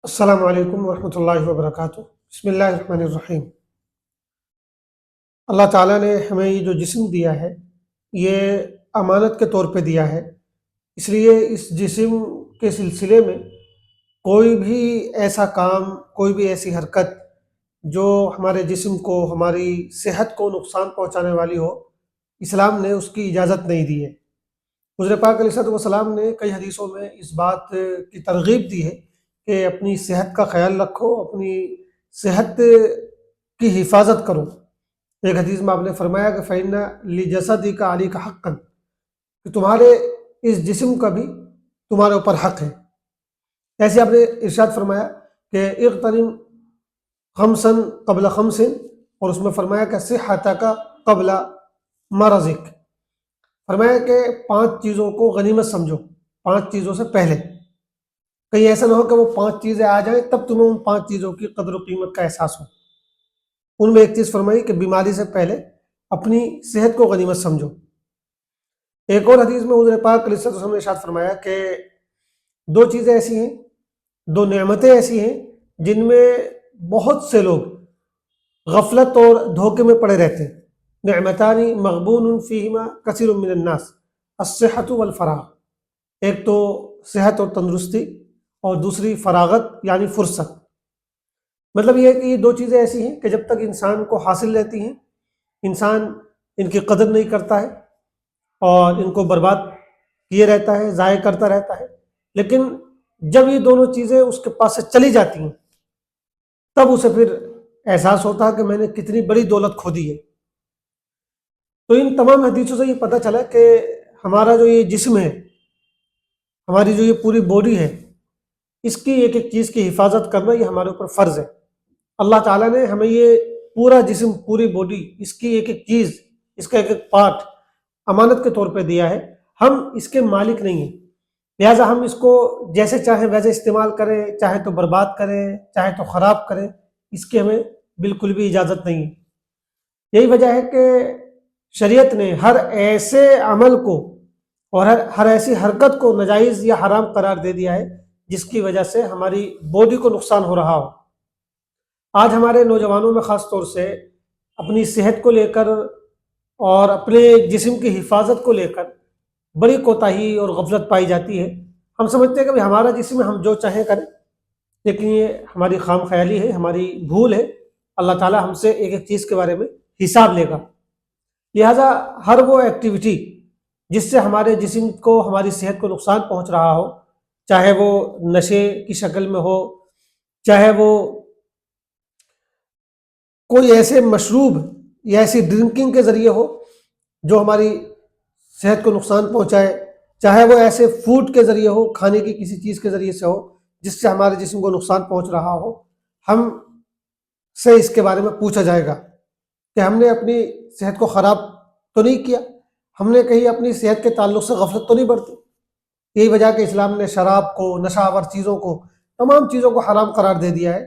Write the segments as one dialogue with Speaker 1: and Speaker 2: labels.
Speaker 1: السلام علیکم ورحمۃ اللہ وبرکاتہ۔ بسم اللہ الرحمن الرحیم۔ اللہ تعالیٰ نے ہمیں یہ جو جسم دیا ہے یہ امانت کے طور پہ دیا ہے، اس لیے اس جسم کے سلسلے میں کوئی بھی ایسا کام، کوئی بھی ایسی حرکت جو ہمارے جسم کو، ہماری صحت کو نقصان پہنچانے والی ہو، اسلام نے اس کی اجازت نہیں دی ہے۔ حضور پاک علیہ الصلوۃ والسلام نے کئی حدیثوں میں اس بات کی ترغیب دی ہے کہ اپنی صحت کا خیال رکھو، اپنی صحت کی حفاظت کرو۔ ایک حدیث میں آپ نے فرمایا کہ فَإِنَّ لِجَسَدِكَ عَلَيْكَ حَقًّا، کہ تمہارے اس جسم کا بھی تمہارے اوپر حق ہے۔ ایسے آپ نے ارشاد فرمایا کہ اغتنم خمسا قبل خمس، اور اس میں فرمایا کہ صحتک قبل مرضک، فرمایا کہ 5 چیزوں کو غنیمت سمجھو، 5 چیزوں سے پہلے۔ کہیں ایسا نہ ہو کہ وہ 5 چیزیں آ جائیں تب تمہیں ان 5 چیزوں کی قدر و قیمت کا احساس ہو۔ ان میں ایک چیز فرمائی کہ بیماری سے پہلے اپنی صحت کو غنیمت سمجھو۔ ایک اور حدیث میں حضور پاک علیہ الصلوۃ والسلام نے ارشاد فرمایا کہ 2 چیزیں ایسی ہیں، 2 نعمتیں ایسی ہیں جن میں بہت سے لوگ غفلت اور دھوکے میں پڑے رہتے ہیں۔ نعمتان مغبون فیہما کثیر من الناس، الصحۃ والفراغ۔ ایک تو صحت اور تندرستی، اور دوسری فراغت یعنی فرصت۔ مطلب یہ ہے کہ یہ 2 چیزیں ایسی ہیں کہ جب تک انسان کو حاصل رہتی ہیں، انسان ان کی قدر نہیں کرتا ہے اور ان کو برباد کیے رہتا ہے، ضائع کرتا رہتا ہے۔ لیکن جب یہ دونوں چیزیں اس کے پاس سے چلی جاتی ہیں تب اسے پھر احساس ہوتا ہے کہ میں نے کتنی بڑی دولت کھو دی ہے۔ تو ان تمام حدیثوں سے یہ پتہ چلا کہ ہمارا جو یہ جسم ہے، ہماری جو یہ پوری باڈی ہے، اس کی ایک ایک چیز کی حفاظت کرنا یہ ہمارے اوپر فرض ہے۔ اللہ تعالیٰ نے ہمیں یہ پورا جسم، پوری باڈی، اس کی ایک ایک چیز، اس کا ایک ایک پارٹ امانت کے طور پہ دیا ہے۔ ہم اس کے مالک نہیں ہیں، لہٰذا ہم اس کو جیسے چاہیں ویسے استعمال کریں، چاہے تو برباد کریں، چاہے تو خراب کریں، اس کی ہمیں بالکل بھی اجازت نہیں ہے۔ یہی وجہ ہے کہ شریعت نے ہر ایسے عمل کو اور ہر ایسی حرکت کو ناجائز یا حرام قرار دے دیا ہے جس کی وجہ سے ہماری باڈی کو نقصان ہو رہا ہو۔ آج ہمارے نوجوانوں میں خاص طور سے اپنی صحت کو لے کر اور اپنے جسم کی حفاظت کو لے کر بڑی کوتاہی اور غفلت پائی جاتی ہے۔ ہم سمجھتے ہیں کہ ہمارا جسم ہم جو چاہیں کریں، لیکن یہ ہماری خام خیالی ہے، ہماری بھول ہے۔ اللہ تعالیٰ ہم سے ایک ایک چیز کے بارے میں حساب لے گا، لہٰذا ہر وہ ایکٹیویٹی جس سے ہمارے جسم کو، ہماری صحت کو نقصان پہنچ رہا ہو، چاہے وہ نشے کی شکل میں ہو، چاہے وہ کوئی ایسے مشروب یا ایسی ڈرنکنگ کے ذریعے ہو جو ہماری صحت کو نقصان پہنچائے، چاہے وہ ایسے فوڈ کے ذریعے ہو، کھانے کی کسی چیز کے ذریعے سے ہو جس سے ہمارے جسم کو نقصان پہنچ رہا ہو، ہم سے اس کے بارے میں پوچھا جائے گا کہ ہم نے اپنی صحت کو خراب تو نہیں کیا، ہم نے کہیں اپنی صحت کے تعلق سے غفلت تو نہیں برتی۔ یہی وجہ کہ اسلام نے شراب کو، نشہ آور چیزوں کو، تمام چیزوں کو حرام قرار دے دیا ہے،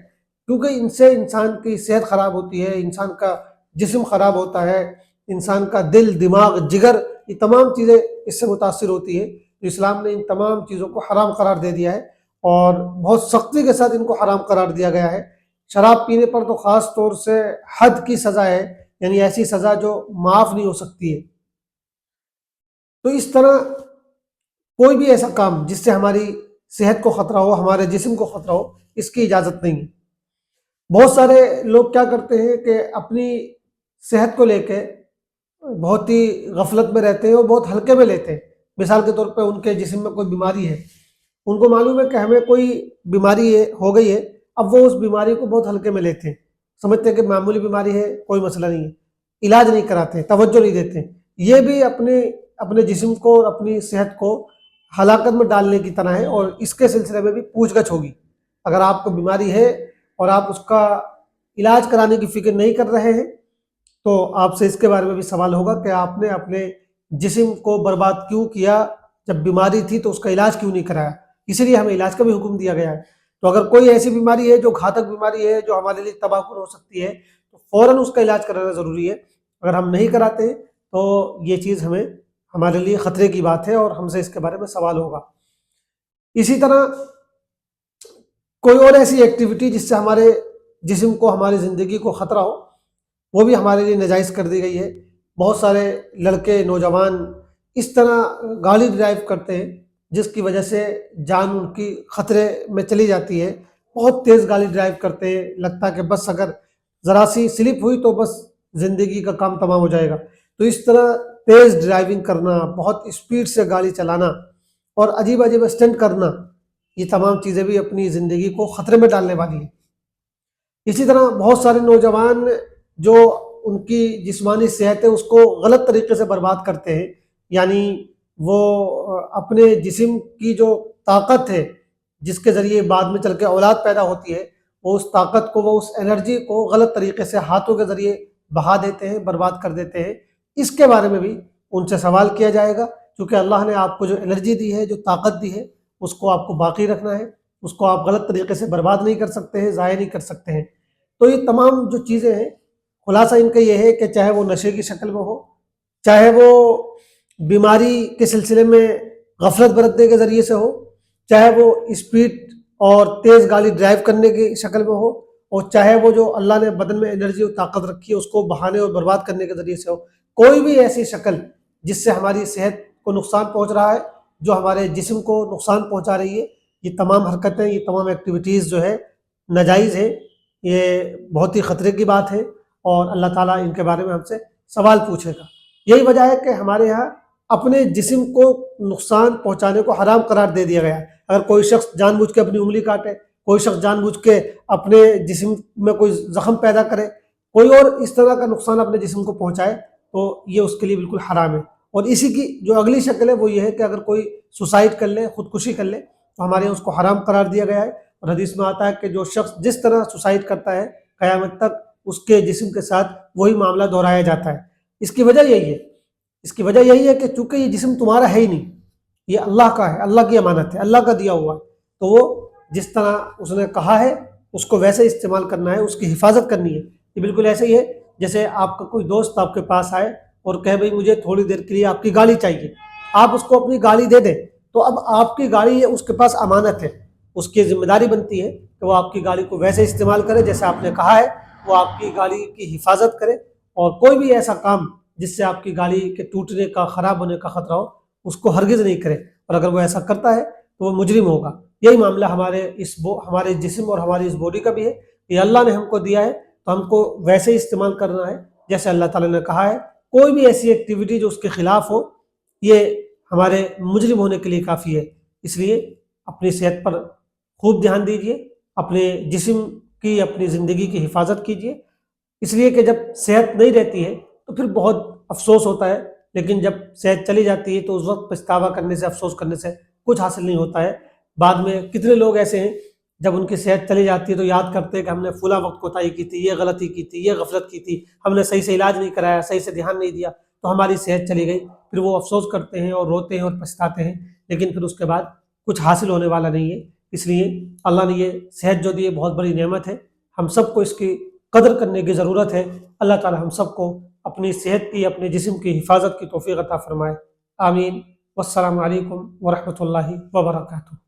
Speaker 1: کیونکہ ان سے انسان کی صحت خراب ہوتی ہے، انسان کا جسم خراب ہوتا ہے، انسان کا دل، دماغ، جگر، یہ تمام چیزیں اس سے متاثر ہوتی ہیں۔ تو اسلام نے ان تمام چیزوں کو حرام قرار دے دیا ہے اور بہت سختی کے ساتھ ان کو حرام قرار دیا گیا ہے۔ شراب پینے پر تو خاص طور سے حد کی سزا ہے، یعنی ایسی سزا جو معاف نہیں ہو سکتی ہے۔ تو اس طرح کوئی بھی ایسا کام جس سے ہماری صحت کو خطرہ ہو، ہمارے جسم کو خطرہ ہو، اس کی اجازت نہیں ہے۔ بہت سارے لوگ کیا کرتے ہیں کہ اپنی صحت کو لے کے بہت ہی غفلت میں رہتے ہیں اور بہت ہلکے میں لیتے ہیں۔ مثال کے طور پہ ان کے جسم میں کوئی بیماری ہے، ان کو معلوم ہے کہ ہمیں کوئی بیماری ہو گئی ہے، اب وہ اس بیماری کو بہت ہلکے میں لیتے ہیں، سمجھتے ہیں کہ معمولی بیماری ہے، کوئی مسئلہ نہیں ہے، علاج نہیں کراتے، توجہ نہیں دیتے۔ یہ بھی اپنے جسم کو اور اپنی صحت کو ہلاکت میں ڈالنے کی طرح ہے، اور اس کے سلسلے میں بھی پوچھ گچھ ہوگی۔ اگر آپ کو بیماری ہے اور آپ اس کا علاج کرانے کی فکر نہیں کر رہے ہیں تو آپ سے اس کے بارے میں بھی سوال ہوگا کہ آپ نے اپنے جسم کو برباد کیوں کیا، جب بیماری تھی تو اس کا علاج کیوں نہیں کرایا۔ اسی لیے ہمیں علاج کا بھی حکم دیا گیا ہے۔ تو اگر کوئی ایسی بیماری ہے جو گھاتک بیماری ہے، جو ہمارے لیے تباہ کن ہو سکتی ہے، تو فوراً اس کا علاج کرانا ضروری ہے۔ اگر ہم نہیں کراتے ہیں تو یہ چیز ہمارے لیے خطرے کی بات ہے اور ہم سے اس کے بارے میں سوال ہوگا۔ اسی طرح کوئی اور ایسی ایکٹیویٹی جس سے ہمارے جسم کو ہماری زندگی کو خطرہ ہو وہ بھی ہمارے لیے ناجائز کر دی گئی ہے۔ بہت سارے لڑکے نوجوان اس طرح گاڑی ڈرائیو کرتے ہیں جس کی وجہ سے جان ان کی خطرے میں چلی جاتی ہے، بہت تیز گاڑی ڈرائیو کرتے ہیں، لگتا ہے کہ بس اگر ذرا سی سلپ ہوئی تو بس زندگی کا کام تمام ہو جائے گا۔ تو اس طرح تیز ڈرائیونگ کرنا، بہت اسپیڈ سے گاڑی چلانا اور عجیب عجیب اسٹنٹ کرنا، یہ تمام چیزیں بھی اپنی زندگی کو خطرے میں ڈالنے والی ہیں۔ اسی طرح بہت سارے نوجوان جو ان کی جسمانی صحت ہے اس کو غلط طریقے سے برباد کرتے ہیں، یعنی وہ اپنے جسم کی جو طاقت ہے جس کے ذریعے بعد میں چل کے اولاد پیدا ہوتی ہے، وہ اس طاقت کو، وہ اس انرجی کو غلط طریقے سے ہاتھوں کے ذریعے بہا دیتے ہیں، برباد کر دیتے ہیں۔ اس کے بارے میں بھی ان سے سوال کیا جائے گا، کیونکہ اللہ نے آپ کو جو انرجی دی ہے، جو طاقت دی ہے، اس کو آپ کو باقی رکھنا ہے، اس کو آپ غلط طریقے سے برباد نہیں کر سکتے ہیں، ضائع نہیں کر سکتے ہیں۔ تو یہ تمام جو چیزیں ہیں، خلاصہ ان کا یہ ہے کہ چاہے وہ نشے کی شکل میں ہو، چاہے وہ بیماری کے سلسلے میں غفلت برتنے کے ذریعے سے ہو، چاہے وہ اسپیڈ اور تیز گاڑی ڈرائیو کرنے کی شکل میں ہو، اور چاہے وہ جو اللہ نے بدن میں انرجی اور طاقت رکھی ہے اس کو بہانے اور برباد کرنے کے ذریعے سے ہو، کوئی بھی ایسی شکل جس سے ہماری صحت کو نقصان پہنچ رہا ہے، جو ہمارے جسم کو نقصان پہنچا رہی ہے، یہ تمام حرکتیں، یہ تمام ایکٹیویٹیز جو ہے ناجائز ہے، یہ بہت ہی خطرے کی بات ہے، اور اللہ تعالیٰ ان کے بارے میں ہم سے سوال پوچھے گا۔ یہی وجہ ہے کہ ہمارے یہاں اپنے جسم کو نقصان پہنچانے کو حرام قرار دے دیا گیا ہے۔ اگر کوئی شخص جان بوجھ کے اپنی انگلی کاٹے، کوئی شخص جان بوجھ کے اپنے جسم میں کوئی زخم پیدا کرے، کوئی اور اس طرح کا نقصان اپنے جسم کو پہنچائے، تو یہ اس کے لیے بالکل حرام ہے۔ اور اسی کی جو اگلی شکل ہے وہ یہ ہے کہ اگر کوئی سوسائڈ کر لے، خودکشی کر لے، تو ہمارے یہاں اس کو حرام قرار دیا گیا ہے۔ اور حدیث میں آتا ہے کہ جو شخص جس طرح سوسائڈ کرتا ہے، قیامت تک اس کے جسم کے ساتھ وہی معاملہ دہرایا جاتا ہے۔ اس کی وجہ یہی ہے، اس کی وجہ یہی ہے کہ چونکہ یہ جسم تمہارا ہے ہی نہیں، یہ اللہ کا ہے، اللہ کی امانت ہے، اللہ کا دیا ہوا ہے، تو وہ جس طرح اس نے کہا ہے اس کو ویسے استعمال کرنا ہے، اس کی حفاظت کرنی ہے۔ یہ بالکل ایسے ہی ہے جیسے آپ کا کوئی دوست آپ کے پاس آئے اور کہے بھئی مجھے تھوڑی دیر کے لیے آپ کی گاڑی چاہیے، آپ اس کو اپنی گاڑی دے دیں، تو اب آپ کی گاڑی ہے، اس کے پاس امانت ہے، اس کی ذمہ داری بنتی ہے کہ وہ آپ کی گاڑی کو ویسے استعمال کرے جیسے آپ نے کہا ہے، وہ آپ کی گاڑی کی حفاظت کرے، اور کوئی بھی ایسا کام جس سے آپ کی گاڑی کے ٹوٹنے کا، خراب ہونے کا خطرہ ہو، اس کو ہرگز نہیں کرے، اور اگر وہ ایسا کرتا ہے تو وہ مجرم ہوگا۔ یہی معاملہ ہمارے جسم اور ہماری اس باڈی کا بھی ہے، یہ اللہ نے ہم کو دیا ہے تو ہم کو ویسے ہی استعمال کرنا ہے جیسے اللہ تعالیٰ نے کہا ہے۔ کوئی بھی ایسی ایکٹیویٹی جو اس کے خلاف ہو، یہ ہمارے مجرم ہونے کے لیے کافی ہے۔ اس لیے اپنی صحت پر خوب دھیان دیجیے، اپنے جسم کی، اپنی زندگی کی حفاظت کیجیے، اس لیے کہ جب صحت نہیں رہتی ہے تو پھر بہت افسوس ہوتا ہے، لیکن جب صحت چلی جاتی ہے تو اس وقت پچھتاوا کرنے سے، افسوس کرنے سے کچھ حاصل نہیں ہوتا ہے۔ بعد میں کتنے لوگ ایسے ہیں جب ان کی صحت چلی جاتی ہے تو یاد کرتے ہیں کہ ہم نے فلاں وقت کوتاہی کی تھی، یہ غلطی کی تھی، یہ غفلت کی تھی، ہم نے صحیح سے علاج نہیں کرایا، صحیح سے دھیان نہیں دیا، تو ہماری صحت چلی گئی۔ پھر وہ افسوس کرتے ہیں اور روتے ہیں اور پچھتاتے ہیں، لیکن پھر اس کے بعد کچھ حاصل ہونے والا نہیں ہے۔ اس لیے اللہ نے یہ صحت جو دی ہے بہت بڑی نعمت ہے، ہم سب کو اس کی قدر کرنے کی ضرورت ہے۔ اللہ تعالی ہم سب کو اپنی صحت کی، اپنے جسم کی حفاظت کی توفیق عطا فرمائے، آمین۔ والسلام علیکم ورحمۃ اللہ وبرکاتہ۔